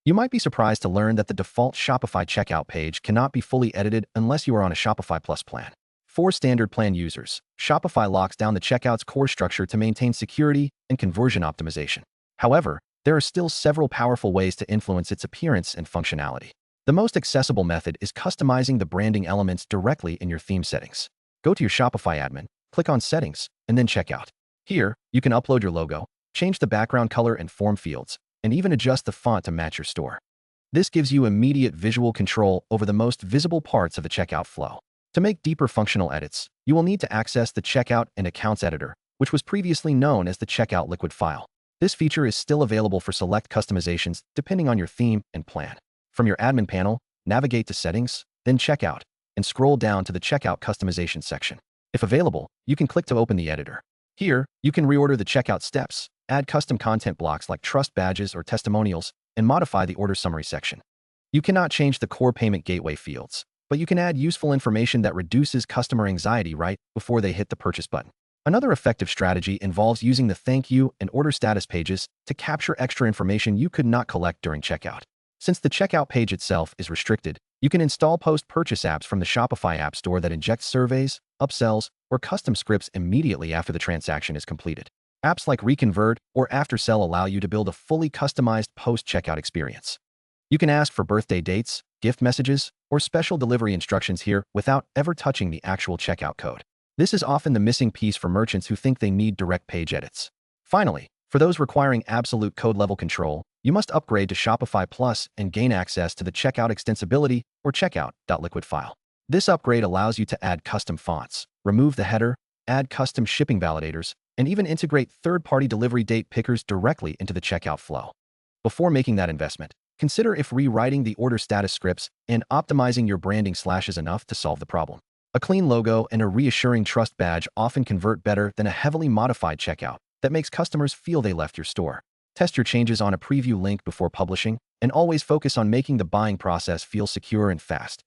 You might be surprised to learn that the default Shopify checkout page cannot be fully edited unless you are on a Shopify Plus plan. For standard plan users, Shopify locks down the checkout's core structure to maintain security and conversion optimization. However, there are still several powerful ways to influence its appearance and functionality. The most accessible method is customizing the branding elements directly in your theme settings. Go to your Shopify admin, click on Settings, and then Checkout. Here, you can upload your logo, change the background color and form fields, and even adjust the font to match your store. This gives you immediate visual control over the most visible parts of the checkout flow. To make deeper functional edits, you will need to access the Checkout and Accounts Editor, which was previously known as the Checkout Liquid file. This feature is still available for select customizations depending on your theme and plan. From your admin panel, navigate to Settings, then Checkout, and scroll down to the Checkout Customization section. If available, you can click to open the editor. Here, you can reorder the checkout steps, add custom content blocks like trust badges or testimonials, and modify the order summary section. You cannot change the core payment gateway fields, but you can add useful information that reduces customer anxiety right before they hit the purchase button. Another effective strategy involves using the thank you and order status pages to capture extra information you could not collect during checkout. Since the checkout page itself is restricted, you can install post-purchase apps from the Shopify App Store that inject surveys, upsells, or custom scripts immediately after the transaction is completed. Apps like Reconvert or AfterSell allow you to build a fully customized post-checkout experience. You can ask for birthday dates, gift messages, or special delivery instructions here without ever touching the actual checkout code. This is often the missing piece for merchants who think they need direct page edits. Finally, for those requiring absolute code-level control, you must upgrade to Shopify Plus and gain access to the Checkout Extensibility or Checkout.liquid file. This upgrade allows you to add custom fonts, remove the header, add custom shipping validators, and even integrate third-party delivery date pickers directly into the checkout flow. Before making that investment, consider if rewriting the order status scripts and optimizing your branding is enough to solve the problem. A clean logo and a reassuring trust badge often convert better than a heavily modified checkout that makes customers feel they left your store. Test your changes on a preview link before publishing, and always focus on making the buying process feel secure and fast.